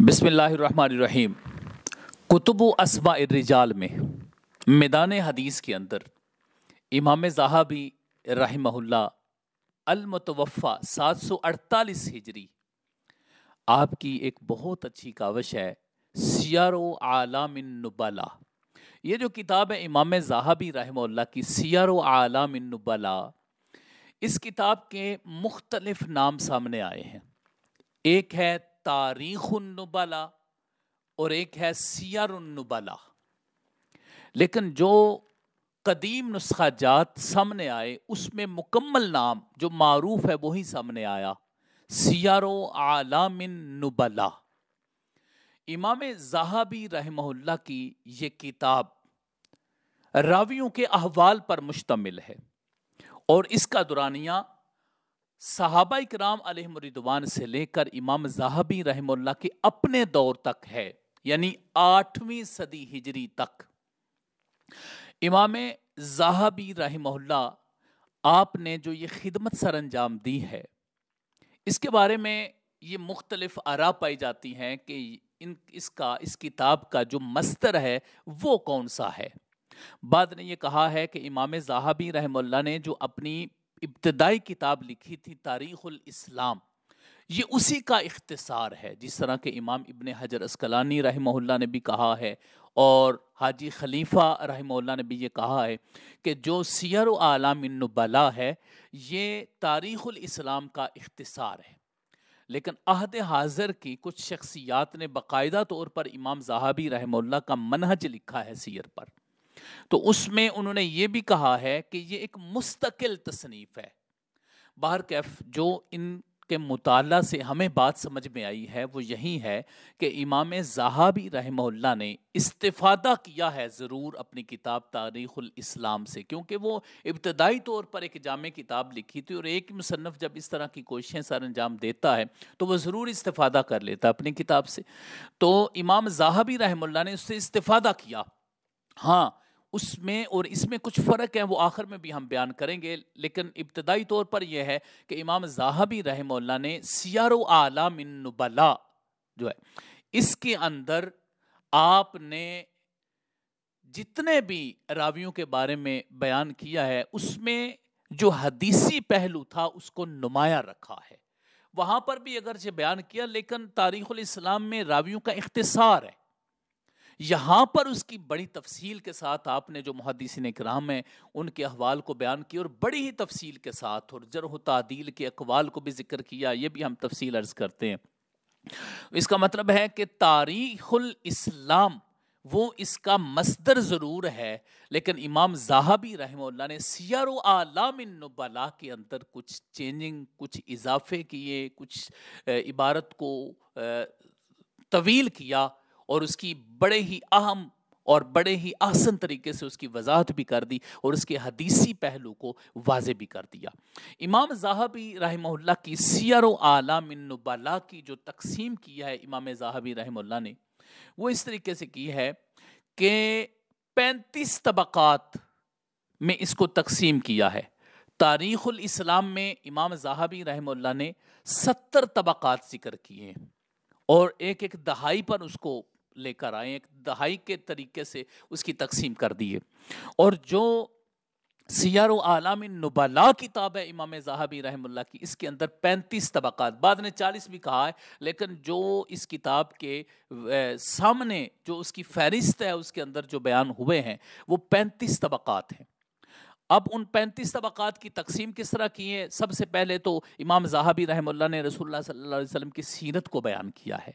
بسم اللہ الرحمن الرحیم۔ کتب و اسماء الرجال میں میدان حدیث کے اندر امام ذہبی رحمہ اللہ المتوفا 748 ہجری آپ کی ایک بہت اچھی کاوش ہے سیر و اعلام النبلا۔ یہ جو کتاب ہے امام ذہبی رحمہ اللہ کی سیر و اعلام النبلا، اس کتاب کے مختلف نام سامنے آئے ہیں۔ ایک ہے تاریخ النبلا اور ایک ہے سیر النبلا، لیکن جو قدیم نسخہ جات سامنے آئے اس میں مکمل نام جو معروف ہے وہی سامنے آیا، سیر و اعلام النبلا۔ امام ذہبی رحمہ اللہ کی یہ کتاب راویوں کے احوال پر مشتمل ہے اور اس کا دورانیہ صحابہ کرام علیہم رضوان سے لے کر امام ذہبی رحمہ اللہ کے اپنے دور تک ہے، یعنی 8ویں صدی ہجری تک۔ امام ذہبی رحمہ اللہ آپ نے جو یہ خدمت سر انجام دی ہے، اس کے بارے میں یہ مختلف آراء پائی جاتی ہیں کہ اس کتاب کا جو مصدر ہے وہ کون سا ہے۔ بعد نے یہ کہا ہے کہ امام ذہبی رحمہ اللہ نے جو اپنی ابتدائی کتاب لکھی تھی تاریخ الاسلام، یہ اسی کا اختصار ہے، جس طرح کہ امام ابن حجر عسقلانی رحمہ اللہ نے بھی کہا ہے اور حاجی خلیفہ رحمہ اللہ نے بھی یہ کہا ہے کہ جو سیر و اعلام النبلا ہے یہ تاریخ الاسلام کا اختصار ہے۔ لیکن عہد حاضر کی کچھ شخصیات نے باقاعدہ طور پر امام ذہبی رحمہ اللہ کا منہج لکھا ہے سیر پر، تو اس میں انہوں نے یہ بھی کہا ہے کہ یہ ایک مستقل تصنیف ہے۔ بہرکیف جو ان کے مطالعہ سے ہمیں بات سمجھ میں آئی ہے وہ یہی ہے کہ امام ذہبی رحمہ اللہ نے استفادہ کیا ہے ضرور اپنی کتاب تاریخ الاسلام سے، کیونکہ وہ ابتدائی طور پر ایک جامع کتاب لکھی تھی اور ایک مصنف جب اس طرح کی کوششیں سر انجام دیتا ہے تو وہ ضرور استفادہ کر لیتا ہے اپنی کتاب سے۔ تو امام ذہبی رحمہ اللہ نے اس سے استفادہ کیا، ہاں اس میں کچھ فرق ہے، وہ آخر میں بھی ہم بیان کریں گے، لیکن ابتدائی طور پر یہ ہے کہ امام ذہبی رحمہ اللہ نے سیر و اعلام النبلا جو ہے اس کے اندر آپ نے جتنے بھی راویوں کے بارے میں بیان کیا ہے اس میں جو حدیثی پہلو تھا اس کو نمایاں رکھا ہے۔ وہاں پر بھی اگرچہ بیان کیا لیکن تاریخ الاسلام میں راویوں کا اختصار ہے، یہاں پر اس کی بڑی تفصیل کے ساتھ آپ نے جو محدثین کرام ہیں ان کے احوال کو بیان کیا اور بڑی ہی تفصیل کے ساتھ، اور جرح و تعدیل کے اقوال کو بھی ذکر کیا، یہ بھی ہم تفصیل عرض کرتے ہیں۔ اس کا مطلب ہے کہ تاریخ الاسلام وہ اس کا مصدر ضرور ہے، لیکن امام ذہبی رحمہ اللہ نے سیر و اعلام النبلا کے اندر کچھ چینجنگ، کچھ اضافے کیے، کچھ عبارت کو طویل کیا اور اس کی بڑے ہی اہم اور بڑے ہی احسن طریقے سے اس کی وضاحت بھی کر دی اور اس کے حدیثی پہلو کو واضح بھی کر دیا۔ امام ذہبی رحمہ اللہ کی سیر و اعلام النبلا کی جو تقسیم کی ہے امام ذہبی رحمہ اللہ نے، وہ اس طریقے سے کی ہے کہ 35 طبقات میں اس کو تقسیم کیا ہے۔ تاریخ الاسلام میں امام ذہبی رحمہ اللہ نے 70 طبقات ذکر کیے ہیں اور ایک ایک دہائی پر اس کو لے کر آئے، ایک دہائی کے طریقے سے اس کی تقسیم کر دی ہے۔ اور جو سیر و اعلام النبلا کتاب ہے امام ذہبی رحمہ اللہ کی، اس کے اندر 35 طبقات، بعد نے 40 بھی کہا ہے، لیکن جو اس کتاب کے سامنے جو اس کی فہرست ہے اس کے اندر جو بیان ہوئے ہیں وہ 35 طبقات ہیں۔ اب ان 35 طبقات کی تقسیم کس طرح کی ہے؟ سب سے پہلے تو امام ذہبی رحمہ اللہ نے رسول اللہ صلی اللہ علیہ وسلم کی سیرت کو بیان کیا ہے،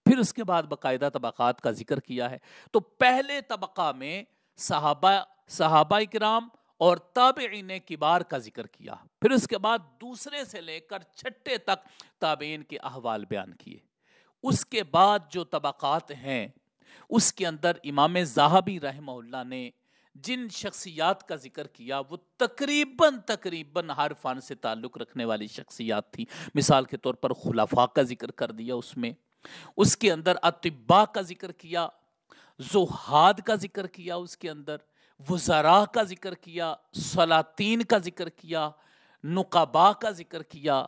پھر اس کے بعد باقاعدہ طبقات کا ذکر کیا ہے۔ تو پہلے طبقہ میں صحابہ کرام اور تابعین کبار کا ذکر کیا، پھر اس کے بعد دوسرے سے لے کر چھٹے تک تابعین کے احوال بیان کیے۔ اس کے بعد جو طبقات ہیں اس کے اندر امام ذہبی رحمہ اللہ نے جن شخصیات کا ذکر کیا وہ تقریباً ہر فن سے تعلق رکھنے والی شخصیات تھی۔ مثال کے طور پر خلفاء کا ذکر کر دیا، اس کے اندر اطباء کا ذکر کیا، زہاد کا ذکر کیا، اس کے اندر وزراء کا ذکر کیا، سلاطین کا ذکر کیا، نقباء کا ذکر کیا،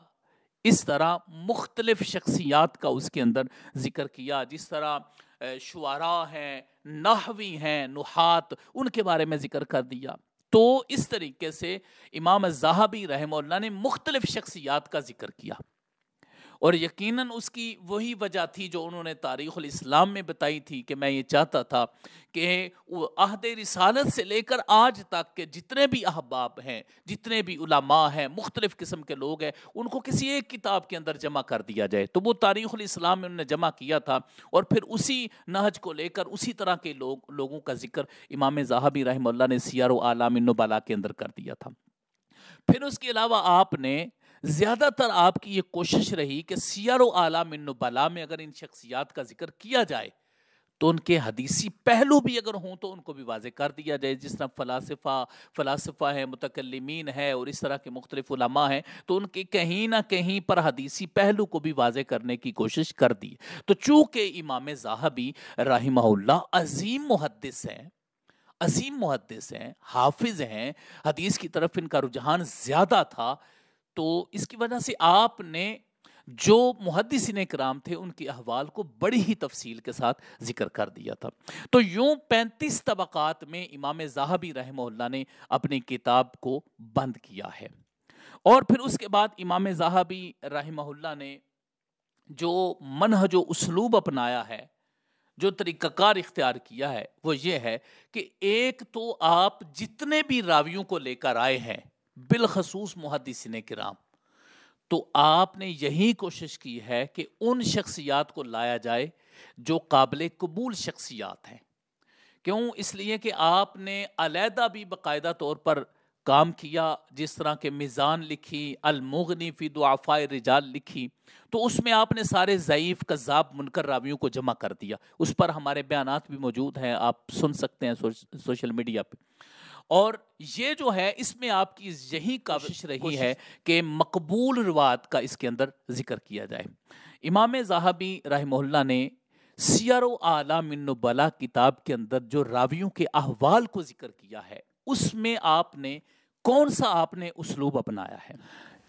اس طرح مختلف شخصیات کا اس کے اندر ذکر کیا، جس طرح شعراء ہیں، نحوی ہیں، نحات، ان کے بارے میں ذکر کر دیا۔ تو اس طریقے سے امام الذہبی رحمہ اللہ نے مختلف شخصیات کا ذکر کیا، اور یقیناً اس کی وہی وجہ تھی جو انہوں نے تاریخ الاسلام میں بتائی تھی کہ میں یہ چاہتا تھا کہ وہ عہد رسالت سے لے کر آج تک کے جتنے بھی احباب ہیں، جتنے بھی علماء ہیں، مختلف قسم کے لوگ ہیں، ان کو کسی ایک کتاب کے اندر جمع کر دیا جائے۔ تو وہ تاریخ الاسلام میں انہوں نے جمع کیا تھا، اور پھر اسی نہج کو لے کر اسی طرح کے لوگوں کا ذکر امام ذہبی رحمہ اللہ نے سیر و اعلام النبلاء کے اندر کر دیا تھا۔ پھر اس کے علاوہ آپ نے زیادہ تر آپ کی یہ کوشش رہی کہ سیر و اعلام النبلاء میں اگر ان شخصیات کا ذکر کیا جائے تو ان کے حدیثی پہلو بھی اگر ہوں تو ان کو بھی واضح کر دیا جائے، جس طرح فلاسفہ ہیں، متکلمین ہیں، اور اس طرح کے مختلف علماء ہیں، تو ان کے کہیں نہ کہیں پر حدیثی پہلو کو بھی واضح کرنے کی کوشش کر دی۔ تو چونکہ امام ذہبی رحمہ اللہ عظیم محدث ہیں، حافظ ہیں، حدیث کی طرف ان کا رجحان زیادہ تھا، تو اس کی وجہ سے آپ نے جو محدثین کرام تھے ان کی احوال کو بڑی ہی تفصیل کے ساتھ ذکر کر دیا تھا۔ تو یوں 35 طبقات میں امام ذہبی رحمہ اللہ نے اپنی کتاب کو بند کیا ہے۔ اور پھر اس کے بعد امام ذہبی رحمہ اللہ نے جو منہج و اسلوب اپنایا ہے، جو طریقہ کار اختیار کیا ہے، وہ یہ ہے کہ ایک تو آپ جتنے بھی راویوں کو لے کر آئے ہیں، بالخصوص محدثین کرام، تو آپ نے یہی کوشش کی ہے کہ ان شخصیات کو لایا جائے جو قابل قبول شخصیات ہیں۔ کیوں؟ اس لیے کہ آپ نے علیحدہ بھی باقاعدہ طور پر کام کیا، جس طرح کہ میزان لکھی، المغنی فی ضعفاء الرجال لکھی، تو اس میں آپ نے سارے ضعیف، کذاب، منکر راویوں کو جمع کر دیا۔ اس پر ہمارے بیانات بھی موجود ہیں، آپ سن سکتے ہیں سوشل میڈیا پہ۔ اور یہ جو ہے، اس میں آپ کی یہی کوشش رہی ہے کہ مقبول روایت کا اس کے اندر ذکر کیا جائے۔ امام ذہبی رحمہ اللہ نے سیر و اعلام النبلاء کتاب کے اندر جو راویوں کے احوال کو ذکر کیا ہے، اس میں آپ نے کون سا اسلوب اپنایا ہے؟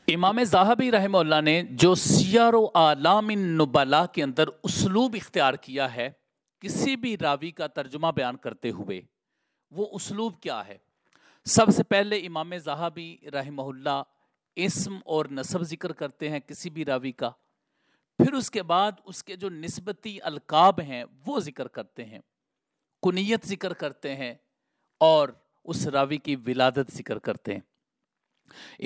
امام ذہبی رحمہ اللہ نے جو سیر و اعلام النبلاء کے اندر اسلوب اختیار کیا ہے کسی بھی راوی کا ترجمہ بیان کرتے ہوئے، وہ اسلوب کیا ہے؟ سب سے پہلے امام ذہبی رحمہ اللہ اسم اور نسب ذکر کرتے ہیں کسی بھی راوی کا، پھر اس کے بعد اس کے جو نسبتی القاب ہیں وہ ذکر کرتے ہیں، کنیت ذکر کرتے ہیں، اور اس راوی کی ولادت ذکر کرتے ہیں۔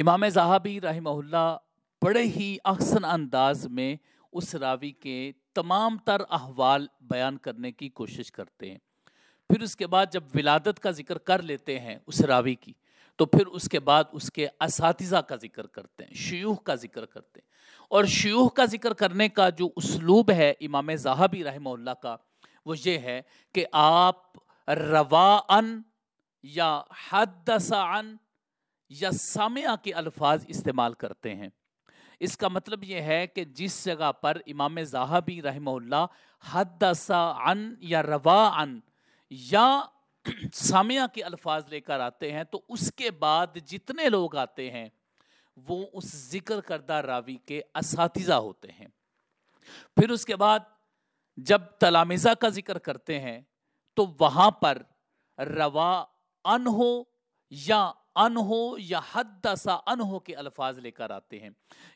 امام ذہبی رحمہ اللہ بڑے ہی احسن انداز میں اس راوی کے تمام تر احوال بیان کرنے کی کوشش کرتے ہیں۔ پھر اس کے بعد جب ولادت کا ذکر کر لیتے ہیں اس راوی کی، تو پھر اس کے بعد اس کے اساتذہ کا ذکر کرتے ہیں، شیوخ کا ذکر کرتے ہیں۔ اور شیوخ کا ذکر کرنے کا جو اسلوب ہے امام ذہبی رحمہ اللہ کا، وہ یہ ہے کہ آپ رواً یا حدث عن یا سمع کے الفاظ استعمال کرتے ہیں۔ اس کا مطلب یہ ہے کہ جس جگہ پر امام ذہبی رحمہ اللہ حدث عن یا روا عن یا سامعہ کے الفاظ لے کر آتے ہیں، تو اس کے بعد جتنے لوگ آتے ہیں وہ اس ذکر کردہ راوی کے اساتذہ ہوتے ہیں۔ پھر اس کے بعد جب تلامذہ کا ذکر کرتے ہیں تو وہاں پر روا عنہ یا حدث عنہ کے الفاظ لے کر آتے ہیں،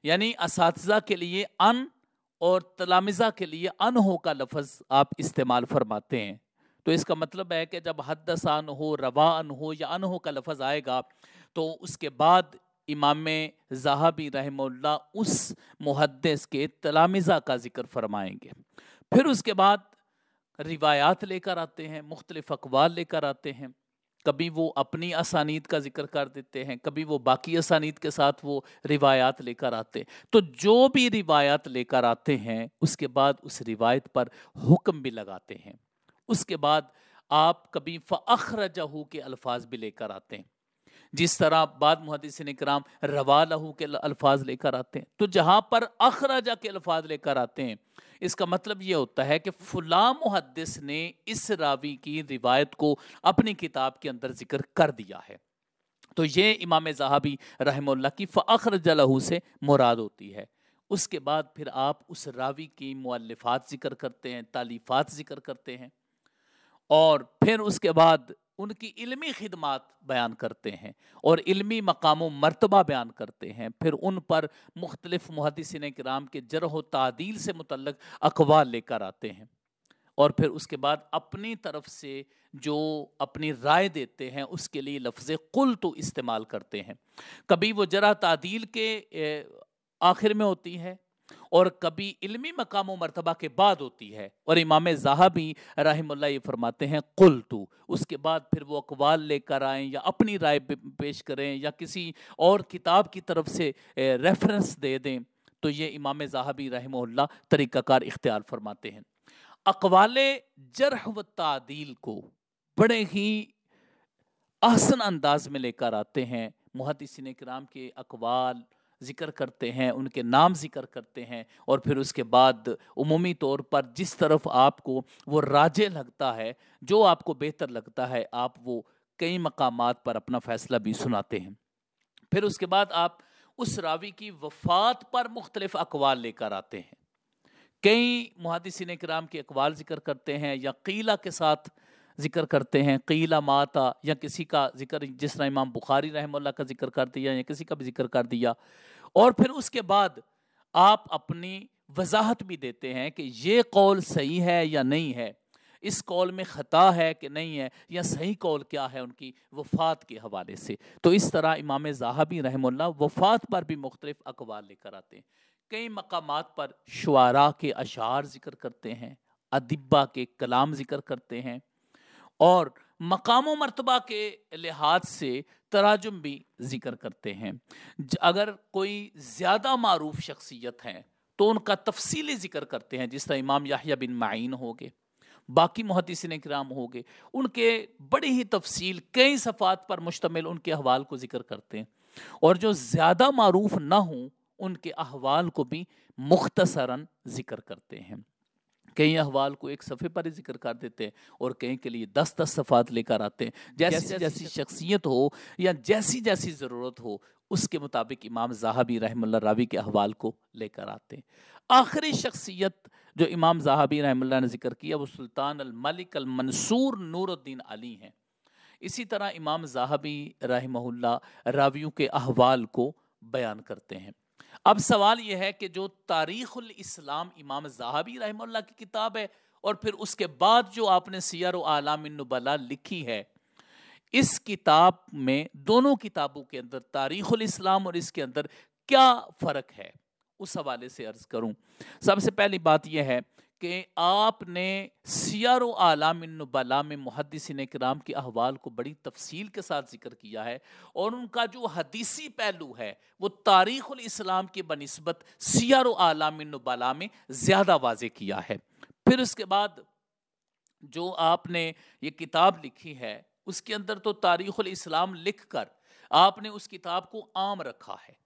یعنی اساتذہ کے لیے ان اور تلامذہ کے لیے عنہ کا لفظ آپ استعمال فرماتے ہیں۔ تو اس کا مطلب ہے کہ جب حدث عنہ، روا عنہ یا عنہ کا لفظ آئے گا تو اس کے بعد امام ذہبی رحمہ اللہ اس محدث کے تلامذہ کا ذکر فرمائیں گے۔ پھر اس کے بعد روایات لے کر آتے ہیں، مختلف اقوال لے کر آتے ہیں، کبھی وہ اپنی اسانید کا ذکر کر دیتے ہیں، کبھی وہ باقی اسانید کے ساتھ وہ روایات لے کر آتے ہیں۔ تو جو بھی روایات لے کر آتے ہیں اس کے بعد اس روایت پر حکم بھی لگاتے ہیں۔ اس کے بعد آپ کبھی فَأَخْرَجَهُ کے الفاظ بھی لے کر آتے ہیں، جس طرح بعد محدثین کرام روا لہو کے الفاظ لے کر آتے ہیں۔ تو جہاں پر اخرجہ کے الفاظ لے کر آتے ہیں، اس کا مطلب یہ ہوتا ہے کہ فلاں محدث نے اس راوی کی روایت کو اپنی کتاب کے اندر ذکر کر دیا ہے۔ تو یہ امام ذہبی رحمہ اللہ کی فَأَخْرَجَ لَهُ سے مراد ہوتی ہے۔ اس کے بعد پھر آپ اس راوی کی مؤلفات ذکر کرتے ہیں، تالیفات ذکر کرتے ہیں، اور پھر اس کے بعد ان کی علمی خدمات بیان کرتے ہیں اور علمی مقام و مرتبہ بیان کرتے ہیں، پھر ان پر مختلف محدثین کرام کے جرح و تعدیل سے متعلق اقوال لے کر آتے ہیں، اور پھر اس کے بعد اپنی طرف سے جو اپنی رائے دیتے ہیں اس کے لیے لفظ قلت استعمال کرتے ہیں۔ کبھی وہ جرح تعدیل کے آخر میں ہوتی ہے اور کبھی علمی مقام و مرتبہ کے بعد ہوتی ہے، اور امام ذہبی رحم اللہ یہ فرماتے ہیں قلت، اس کے بعد پھر وہ اقوال لے کر آئیں یا اپنی رائے پیش کریں یا کسی اور کتاب کی طرف سے ریفرنس دے دیں، تو یہ امام ذہبی رحمہ اللہ طریقہ کار اختیار فرماتے ہیں۔ اقوال جرح و تعدیل کو بڑے ہی احسن انداز میں لے کر آتے ہیں، محدثین کرام کے اقوال ذکر کرتے ہیں، ان کے نام ذکر کرتے ہیں، اور پھر اس کے بعد عمومی طور پر جس طرف آپ کو وہ راجح لگتا ہے، جو آپ کو بہتر لگتا ہے، آپ وہ کئی مقامات پر اپنا فیصلہ بھی سناتے ہیں۔ پھر اس کے بعد آپ اس راوی کی وفات پر مختلف اقوال لے کر آتے ہیں، کئی محدثین کرام کے اقوال ذکر کرتے ہیں یا قیلہ کے ساتھ ذکر کرتے ہیں، قیلہ ماتا، یا کسی کا ذکر جس طرح امام بخاری رحمہ اللہ کا ذکر کر دیا یا کسی کا بھی ذکر کر دیا، اور پھر اس کے بعد آپ اپنی وضاحت بھی دیتے ہیں کہ یہ قول صحیح ہے یا نہیں ہے، اس قول میں خطا ہے کہ نہیں ہے، یا صحیح قول کیا ہے ان کی وفات کے حوالے سے۔ تو اس طرح امام ذہبی رحمہ اللہ وفات پر بھی مختلف اقوال لے کر آتے ہیں، کئی مقامات پر شعراء کے اشعار ذکر کرتے ہیں، ادبا کے کلام ذکر کرتے ہیں، اور مقام و مرتبہ کے لحاظ سے تراجم بھی ذکر کرتے ہیں۔ اگر کوئی زیادہ معروف شخصیت ہے تو ان کا تفصیلی ذکر کرتے ہیں، جس طرح امام یحییٰ بن معین ہو گئے، باقی محدثین کرام ہو گئے، ان کے بڑی ہی تفصیل کئی صفحات پر مشتمل ان کے احوال کو ذکر کرتے ہیں، اور جو زیادہ معروف نہ ہوں ان کے احوال کو بھی مختصراً ذکر کرتے ہیں۔ کئی احوال کو ایک صفحے پر ہی ذکر کر دیتے ہیں اور کئی کے لیے 10 صفحات لے کر آتے ہیں، جیسی جیسی شخصیت ہو یا جیسی جیسی ضرورت ہو اس کے مطابق امام ذہبی رحمہ اللہ راوی کے احوال کو لے کر آتے ہیں۔ آخری شخصیت جو امام ذہبی رحمہ اللہ نے ذکر کیا وہ سلطان الملک المنصور نور الدین علی ہیں۔ اسی طرح امام ذہبی رحمہ اللہ راویوں کے احوال کو بیان کرتے ہیں۔ اب سوال یہ ہے کہ جو تاریخ الاسلام امام ذہبی رحمہ اللہ کی کتاب ہے، اور پھر اس کے بعد جو آپ نے سیر و اعلام النبلاء لکھی ہے، اس کتاب میں دونوں کتابوں کے اندر تاریخ الاسلام اور اس کے اندر کیا فرق ہے، اس حوالے سے عرض کروں۔ سب سے پہلی بات یہ ہے کہ آپ نے سیر و اعلام النبلاء میں محدثین کرام کے احوال کو بڑی تفصیل کے ساتھ ذکر کیا ہے، اور ان کا جو حدیثی پہلو ہے وہ تاریخ الاسلام کی بنسبت سیر و اعلام النبلاء میں زیادہ واضح کیا ہے۔ پھر اس کے بعد جو آپ نے یہ کتاب لکھی ہے اس کے اندر تو تاریخ الاسلام لکھ کر آپ نے اس کتاب کو عام رکھا ہے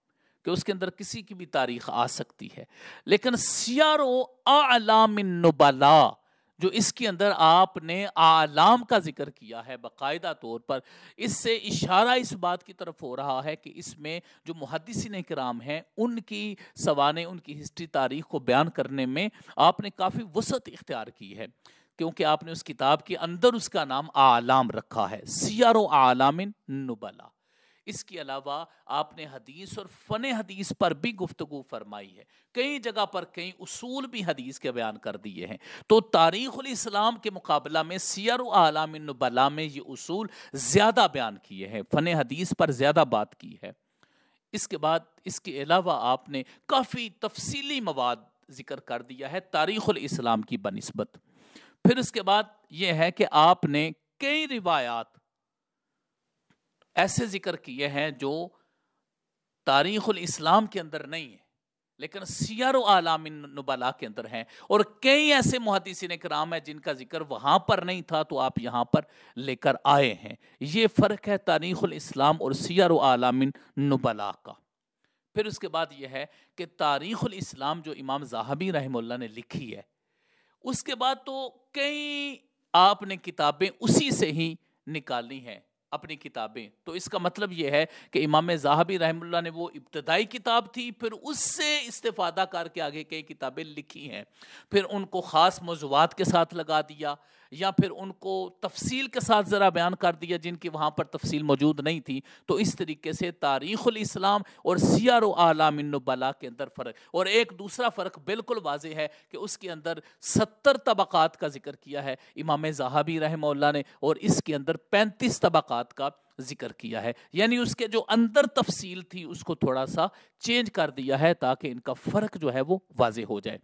کہ اس کے اندر کسی کی بھی تاریخ آ سکتی ہے، لیکن سیر و اعلام النبلاء جو اس کے اندر آپ نے اعلام کا ذکر کیا ہے باقاعدہ طور پر، اس سے اشارہ اس بات کی طرف ہو رہا ہے کہ اس میں جو محدثین کرام ہیں ان کی سوانح، ان کی ہسٹری، تاریخ کو بیان کرنے میں آپ نے کافی وسعت اختیار کی ہے، کیونکہ آپ نے اس کتاب کے اندر اس کا نام اعلام رکھا ہے، سیر و اعلام النبلاء۔ اس کے علاوہ آپ نے حدیث اور فن حدیث پر بھی گفتگو فرمائی ہے، کئی جگہ پر کئی اصول بھی حدیث کے بیان کر دیے ہیں، تو تاریخ الاسلام کے مقابلہ میں سیر و اعلام النبلاء میں یہ اصول زیادہ بیان کیے ہیں، فن حدیث پر زیادہ بات کی ہے۔ اس کے بعد اس کے علاوہ آپ نے کافی تفصیلی مواد ذکر کر دیا ہے تاریخ الاسلام کی بنسبت۔ پھر اس کے بعد یہ ہے کہ آپ نے کئی روایات ایسے ذکر کیے ہیں جو تاریخ الاسلام کے اندر نہیں ہیں لیکن سیر و اعلام النبلاء کے اندر ہیں، اور کئی ایسے محدثین کرام ہیں جن کا ذکر وہاں پر نہیں تھا تو آپ یہاں پر لے کر آئے ہیں۔ یہ فرق ہے تاریخ الاسلام اور سیر و اعلام النبلاء کا۔ پھر اس کے بعد یہ ہے کہ تاریخ الاسلام جو امام ذہبی رحمہ اللہ نے لکھی ہے، اس کے بعد تو کئی آپ نے کتابیں اسی سے ہی نکالی ہیں، اپنی کتابیں، تو اس کا مطلب یہ ہے کہ امام ذہبی رحمہ اللہ نے وہ ابتدائی کتاب تھی، پھر اس سے استفادہ کر کے آگے کئی کتابیں لکھی ہیں، پھر ان کو خاص موضوعات کے ساتھ لگا دیا یا پھر ان کو تفصیل کے ساتھ ذرا بیان کر دیا جن کی وہاں پر تفصیل موجود نہیں تھی. تو اس طریقے سے تاریخ الاسلام اور سیر و اعلام النبلاء کے اندر فرق، اور ایک دوسرا فرق بالکل واضح ہے کہ اس کے اندر 70 طبقات کا ذکر کیا ہے امام ذہبی رحمہ اللہ نے، اور اس کے اندر 35 طبقات کا ذکر کیا ہے. یعنی اس کے جو اندر تفصیل تھی اس کو تھوڑا سا چینج کر دیا ہے تاکہ ان کا فرق جو ہے وہ واضح ہو جائے.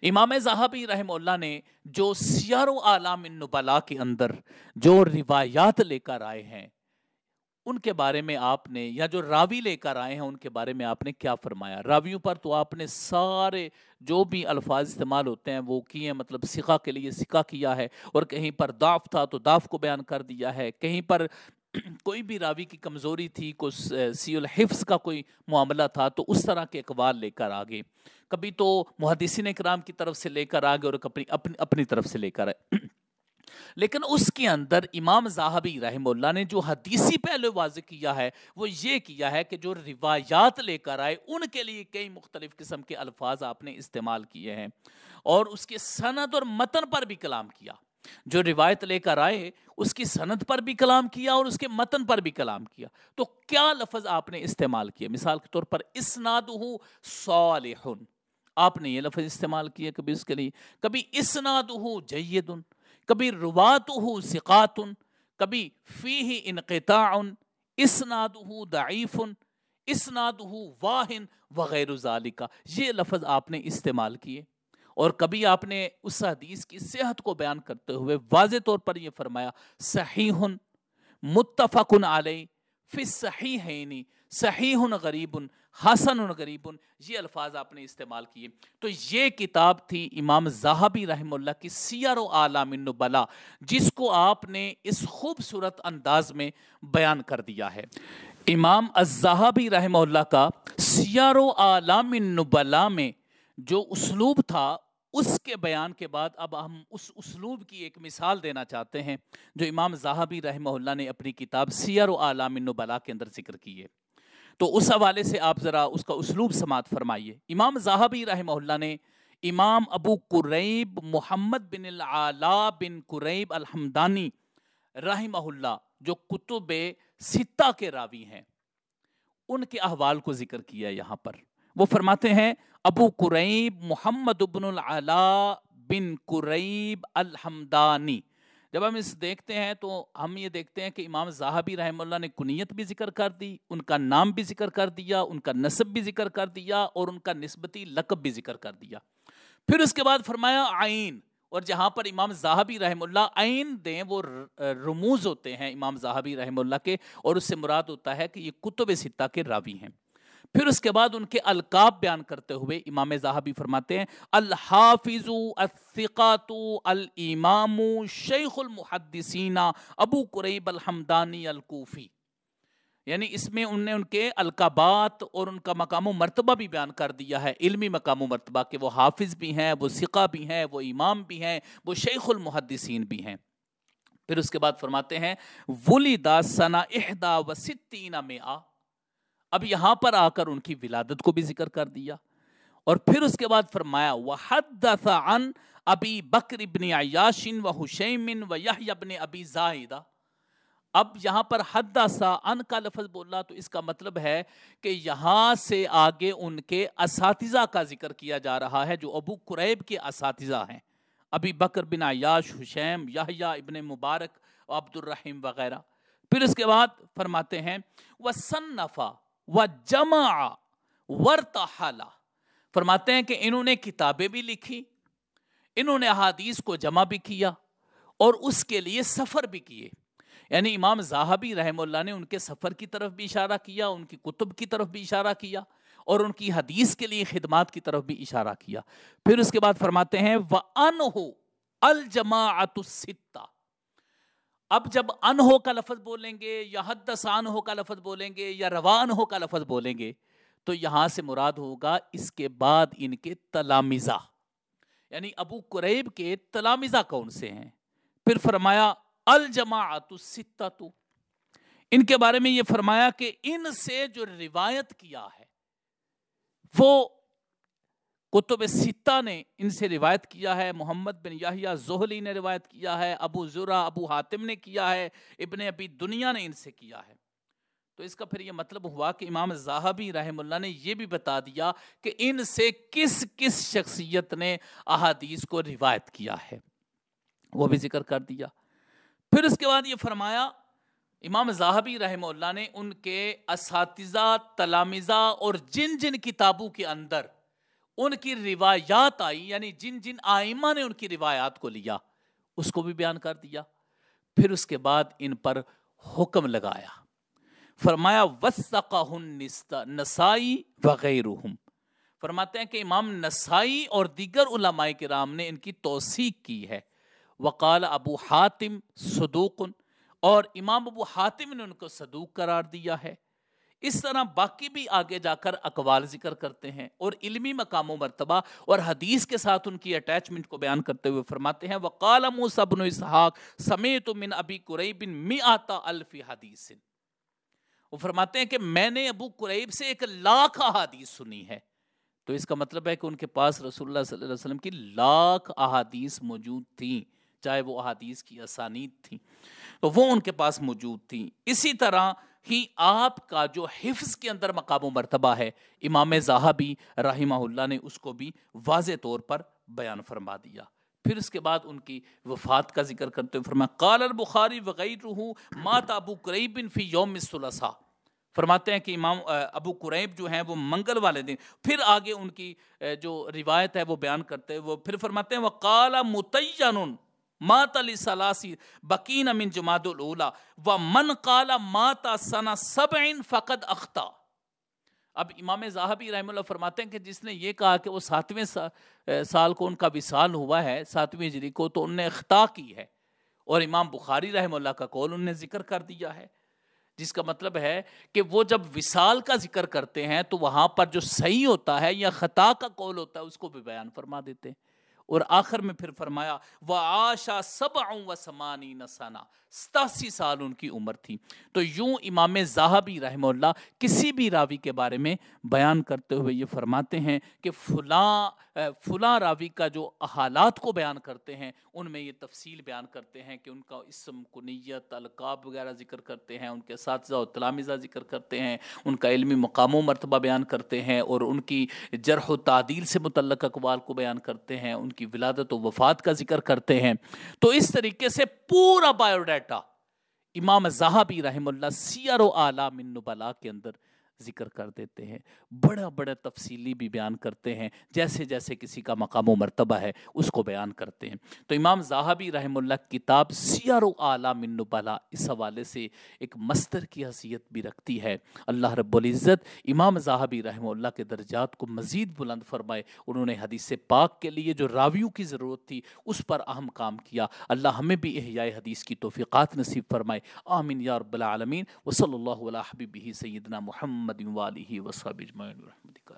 امام ذہبی رحمہ اللہ نے جو سیر و اعلام النبلاء کے اندر جو روایات لے کر آئے ہیں ان کے بارے میں آپ نے، یا جو راوی لے کر آئے ہیں ان کے بارے میں آپ نے کیا فرمایا؟ راویوں پر تو آپ نے سارے جو بھی الفاظ استعمال ہوتے ہیں وہ کیے ہیں، مطلب ثقہ کے لیے ثقہ کیا ہے، اور کہیں پر ضعف تھا تو ضعف کو بیان کر دیا ہے، کہیں پر کوئی بھی راوی کی کمزوری تھی، کوئی سی الحفظ کا کوئی معاملہ تھا تو اس طرح کے اقوال لے کر آگے، کبھی تو محدثین کرام کی طرف سے لے کر آگے اور اپنی طرف سے لے کر آئے. لیکن اس کے اندر امام ذہبی رحمہ اللہ نے جو حدیثی پہلو واضح کیا ہے وہ یہ کیا ہے کہ جو روایات لے کر آئے ان کے لیے کئی مختلف قسم کے الفاظ آپ نے استعمال کیے ہیں، اور اس کے سند اور متن پر بھی کلام کیا. جو روایت لے کر آئے اس کی سند پر بھی کلام کیا اور اس کے متن پر بھی کلام کیا. تو کیا لفظ آپ نے استعمال کیا؟ مثال کے طور پر اسنادہ صالح، آپ نے یہ لفظ استعمال کیا کبھی اس کے لیے، کبھی اسنادہ جید، کبھی رواتہ ثقات، کبھی فیہ انقطاع، اسنادہ ضعیف، اسنادہ واہن وغیر ذالک، یہ لفظ آپ نے استعمال کیے. اور کبھی آپ نے اس حدیث کی صحت کو بیان کرتے ہوئے واضح طور پر یہ فرمایا صحیح متفق علیہ فی الصحیحین، صحیح غریب، حسن غریب، یہ الفاظ آپ نے استعمال کیے. تو یہ کتاب تھی امام ذہبی رحمہ اللہ کی سیر و اعلام النبلاء، جس کو آپ نے اس خوبصورت انداز میں بیان کر دیا ہے. امام الذہبی رحمہ اللہ کا سیر و اعلام النبلاء میں جو اسلوب تھا اس کے بیان کے بعد اب ہم اس اسلوب کی ایک مثال دینا چاہتے ہیں جو امام ذہبی رحمہ اللہ نے اپنی کتاب سیر و اعلام النبلاء کے اندر ذکر کی ہے. تو اس حوالے سے آپ ذرا اس کا اسلوب سماعت فرمائیے. امام ذہبی رحمہ اللہ نے امام ابو قریب محمد بن العلا بن قریب الحمدانی رحمہ اللہ جو کتب ستہ کے راوی ہیں ان کے احوال کو ذکر کیا یہاں پر. وہ فرماتے ہیں ابو قریب محمد بن العلا بن قریب الحمدانی. جب ہم اس دیکھتے ہیں تو ہم یہ دیکھتے ہیں کہ امام ذہبی رحمہ اللہ نے کنیت بھی ذکر کر دی، ان کا نام بھی ذکر کر دیا، ان کا نسب بھی ذکر کر دیا اور ان کا نسبتی لقب بھی ذکر کر دیا. پھر اس کے بعد فرمایا عین، اور جہاں پر امام ذہبی رحمہ اللہ عین دیں وہ رموز ہوتے ہیں امام ذہبی رحمہ اللہ کے، اور اس سے مراد ہوتا ہے کہ یہ کتب ستہ کے راوی ہیں. پھر اس کے بعد ان کے القاب بیان کرتے ہوئے امام ذہبی فرماتے ہیں الحافظ الثقات الامام شیخ المحدثین ابو قریب الحمدانی الکوفی. یعنی اس میں انہوں نے ان کے القابات اور ان کا مقام و مرتبہ بھی بیان کر دیا ہے، علمی مقام و مرتبہ، کہ وہ حافظ بھی ہیں، وہ ثقہ بھی ہیں، وہ امام بھی ہیں، وہ شیخ المحدثین بھی ہیں. پھر اس کے بعد فرماتے ہیں ولد سنہ 61 مئہ. اب یہاں پر آ کر ان کی ولادت کو بھی ذکر کر دیا، اور پھر اس کے بعد فرمایا وحدث عن ابی بکر بن عیاش وحشیم ویحیی بن ابی زائدہ. اب یہاں پر حدث عن کا لفظ بولا تو اس کا مطلب ہے کہ یہاں سے آگے ان کے اساتذہ کا ذکر کیا جا رہا ہے جو ابو قریب کے اساتذہ ہیں، ابی بکر بن عیاش، حشیم، یحییٰ ابن مبارک، عبد الرحیم وغیرہ. پھر اس کے بعد فرماتے ہیں وصنف وجمع وارتحل. فرماتے ہیں کہ انہوں نے کتابیں بھی لکھی، انہوں نے احادیث کو جمع بھی کیا اور اس کے لیے سفر بھی کیے. یعنی امام ذہبی رحمہ اللہ نے ان کے سفر کی طرف بھی اشارہ کیا، ان کی کتب کی طرف بھی اشارہ کیا اور ان کی حدیث کے لیے خدمات کی طرف بھی اشارہ کیا. پھر اس کے بعد فرماتے ہیں وَأَنْهُ الْجَمَاعَةُ السِّتَّةُ. اب جب انہو کا لفظ بولیں گے یا حدث عنہ کا لفظ بولیں گے یا روا عنہ کا لفظ بولیں گے تو یہاں سے مراد ہوگا اس کے بعد ان کے تلامذہ، یعنی ابو قریب کے تلامذہ کون سے ہیں. پھر فرمایا الجماعۃ الستۃ، ان کے بارے میں یہ فرمایا کہ ان سے جو روایت کیا ہے وہ کتب ستہ نے ان سے روایت کیا ہے. محمد بن یحییٰ زہلی نے روایت کیا ہے, ابو زرع ابو حاتم نے کیا ہے, ابن ابی دنیا نے ان سے کیا ہے. تو اس کا پھر یہ مطلب ہوا کہ امام ذہبی رحمہ اللہ نے یہ بھی بتا دیا کہ ان سے کس کس شخصیت نے احادیث کو روایت کیا ہے, وہ بھی ذکر کر دیا. پھر اس کے بعد یہ فرمایا امام ذہبی رحمہ اللہ نے ان کے اساتذہ, تلامذہ اور جن جن کتابوں کے اندر ان کی روایات آئی, یعنی جن جن آئمہ نے ان کی روایات کو لیا, اس کو بھی بیان کر دیا. پھر اس کے بعد ان پر حکم لگایا, فرمایا وثقہ نسائی وغیرہم. فرماتے ہیں کہ امام نسائی اور دیگر علماء کرام نے ان کی توثیق کی ہے. وقال ابو حاتم صدوق, اور امام ابو حاتم نے ان کو صدوق قرار دیا ہے. اس طرح باقی بھی آگے جا کر اقوال ذکر کرتے ہیں اور علمی مقام و مرتبہ اور حدیث کے ساتھ ان کی اٹیچمنٹ کو بیان کرتے ہوئے فرماتے ہیں وقال موسیٰ بن اسحاق سمعت من ابی قریب 100,000 حدیث. وہ فرماتے ہیں کہ میں نے ابو قریب سے 1,00,000 احادیث سنی ہے. تو اس کا مطلب ہے کہ ان کے پاس رسول اللہ صلی اللہ علیہ وسلم کی 1,00,000 احادیث موجود تھیں, چاہے وہ احادیث کی اسانید تھیں, تو وہ ان کے پاس موجود تھیں. اسی طرح ہی آپ کا جو حفظ کے اندر مقام و مرتبہ ہے, امام ذہبی رحمہ اللہ نے اس کو بھی واضح طور پر بیان فرما دیا. پھر اس کے بعد ان کی وفات کا ذکر کرتے ہوئے فرمایا قال البخاری وغیرہ مات ابو قریب فی یوم الثلاثاء. فرماتے ہیں کہ امام ابو قریب جو ہیں وہ منگل والے دن. پھر آگے ان کی جو روایت ہے وہ بیان کرتے ہیں, وہ پھر فرماتے ہیں وقال متین مات لثلاث بقین من جماد الاولی ومن قال مات سنہ 7 فقد اخطا. اب امام ذہبی رحمہ اللہ فرماتے ہیں کہ جس نے یہ کہا کہ وہ 7ویں سال کو ان کا وصال ہوا ہے 7ویں ہجری کو, تو ان نے اخطا کی ہے. اور امام بخاری رحمہ اللہ کا قول ان نے ذکر کر دیا ہے, جس کا مطلب ہے کہ وہ جب وصال کا ذکر کرتے ہیں تو وہاں پر جو صحیح ہوتا ہے یا خطا کا قول ہوتا ہے اس کو بھی بیان فرما دیتے ہیں. اور آخر میں پھر فرمایا وَعَاشَ 87 سنہ, 87 سال ان کی عمر تھی. تو یوں امام ذہبی رحمہ اللہ کسی بھی راوی کے بارے میں بیان کرتے ہوئے یہ فرماتے ہیں کہ فلاں راوی کا جو حالات کو بیان کرتے ہیں ان میں یہ تفصیل بیان کرتے ہیں کہ ان کا اسم, کنیت, القاب وغیرہ ذکر کرتے ہیں, ان کے اساتذہ و تلامذہ ذکر کرتے ہیں, ان کا علمی مقام و مرتبہ بیان کرتے ہیں, اور ان کی جرح و تعدیل سے متعلق اقوال کو بیان کرتے ہیں, ان کی ولادت و وفات کا ذکر کرتے ہیں. تو اس طریقے سے پورا بایو ڈیٹا امام ذہبی رحمہ اللہ سیر و اعلام النبلاء کے اندر ذکر کر دیتے ہیں. بڑا بڑا تفصیلی بھی بیان کرتے ہیں, جیسے جیسے کسی کا مقام و مرتبہ ہے اس کو بیان کرتے ہیں. تو امام ذہبی رحمہ اللہ کتاب سیر و اعلام النبلاء اس حوالے سے ایک مصدر کی حیثیت بھی رکھتی ہے. اللہ رب العزت امام ذہبی رحمہ اللہ کے درجات کو مزید بلند فرمائے. انہوں نے حدیث پاک کے لیے جو راویوں کی ضرورت تھی اس پر اہم کام کیا. اللہ ہمیں بھی احیاء حدیث کی توفیقات نصیب فرمائے. آمین یا رب العالمین. وصلی اللہ علی حبیبہ سیدنا محمد وآلہ وصحبہ اجمعین برحمتک.